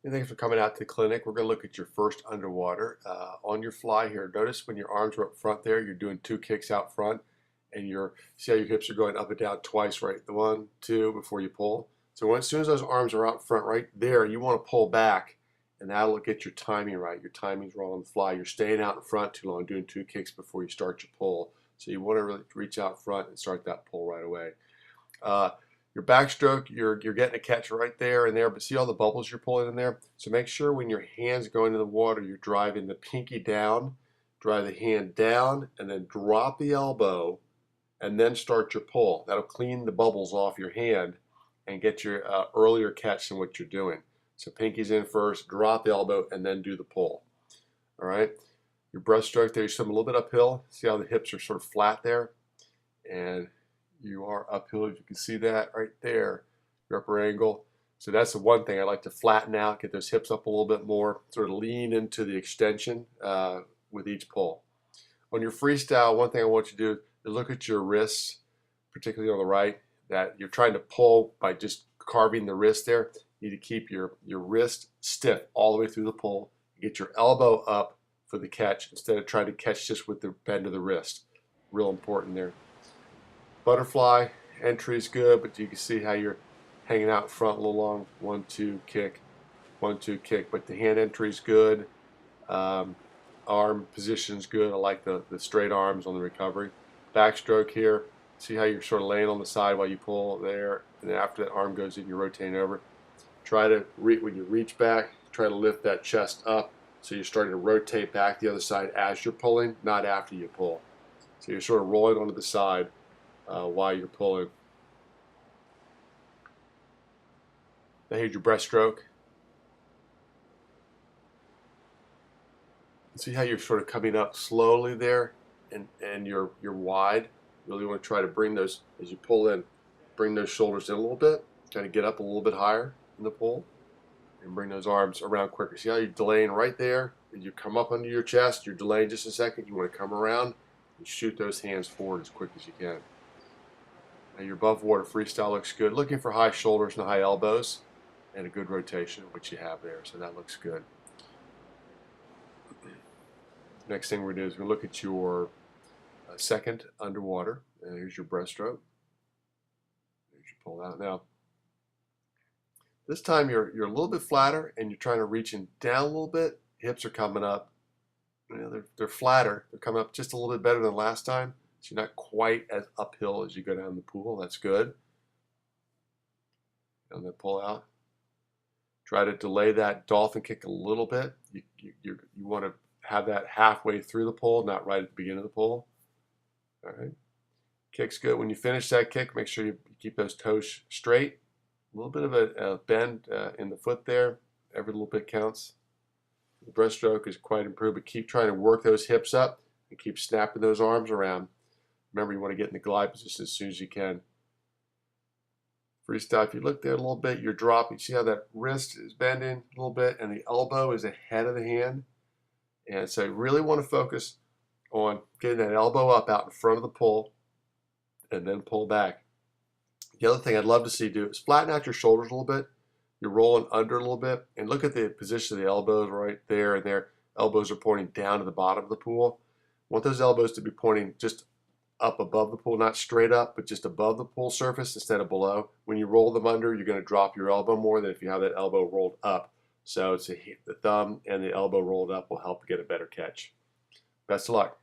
And thanks for coming out to the clinic. We're going to look at your first underwater. On your fly here, notice when your arms are up front there, you're doing 2 kicks out front, and see how your hips are going up and down twice, right? The 1, 2 before you pull. So as soon as those arms are out front right there, you want to pull back, and that'll get your timing right. Your timing's wrong on the fly. You're staying out in front too long, doing 2 kicks before you start your pull. So you want to really reach out front and start that pull right away. Your backstroke, you're getting a catch right there and there, but see all the bubbles you're pulling in there? So make sure when your hands go into the water, you're driving the pinky down, drive the hand down, and then drop the elbow, and then start your pull. That'll clean the bubbles off your hand and get your earlier catch than what you're doing. So pinky's in first, drop the elbow, and then do the pull. All right? Your breaststroke there, you swim a little bit uphill. See how the hips are sort of flat there? And you are uphill, as you can see that right there, your upper angle. So that's the one thing I like to flatten out, get those hips up a little bit more, sort of lean into the extension with each pull. On your freestyle, one thing I want you to do is look at your wrists, particularly on the right, that you're trying to pull by just carving the wrist there. You need to keep your wrist stiff all the way through the pull. Get your elbow up for the catch instead of trying to catch just with the bend of the wrist. Real important there. Butterfly entry is good, but you can see how you're hanging out front a little long. 1, 2, kick, 1, 2, kick. But the hand entry is good. Arm position is good. I like the straight arms on the recovery. Backstroke here. See how you're sort of laying on the side while you pull there, and then after that arm goes in, you're rotating over. Try to when you reach back, try to lift that chest up, so you're starting to rotate back the other side as you're pulling, not after you pull. So you're sort of rolling onto the side while you're pulling. Now here's your breaststroke. See how you're sort of coming up slowly there, and you're wide. You really want to try to bring those, as you pull in, bring those shoulders in a little bit, kind of get up a little bit higher in the pull, and bring those arms around quicker. See how you're delaying right there? As you come up under your chest, you're delaying just a second. You want to come around and shoot those hands forward as quick as you can. Now your above water freestyle looks good. Looking for high shoulders and high elbows and a good rotation, which you have there. So that looks good. Next thing we're going to do is we're going to look at your second underwater. And here's your breaststroke. There's your pull out. Now, this time you're a little bit flatter and you're trying to reach in down a little bit. Hips are coming up. You know, they're flatter. They're coming up just a little bit better than last time. So you're not quite as uphill as you go down the pool. That's good. And then pull out. Try to delay that dolphin kick a little bit. You want to have that halfway through the pull, not right at the beginning of the pull. All right. Kick's good. When you finish that kick, make sure you keep those toes straight. A little bit of a bend in the foot there. Every little bit counts. The breaststroke is quite improved, but keep trying to work those hips up and keep snapping those arms around. Remember, you want to get in the glide position as soon as you can. Freestyle, if you look there a little bit, you're dropping. See how that wrist is bending a little bit, and the elbow is ahead of the hand. And so you really want to focus on getting that elbow up out in front of the pull, and then pull back. The other thing I'd love to see you do is flatten out your shoulders a little bit. You're rolling under a little bit, and look at the position of the elbows right there and there. Elbows are pointing down to the bottom of the pool. I want those elbows to be pointing just up above the pool, not straight up, but just above the pool surface instead of below. When you roll them under, you're going to drop your elbow more than if you have that elbow rolled up. So the thumb and the elbow rolled up will help get a better catch. Best of luck.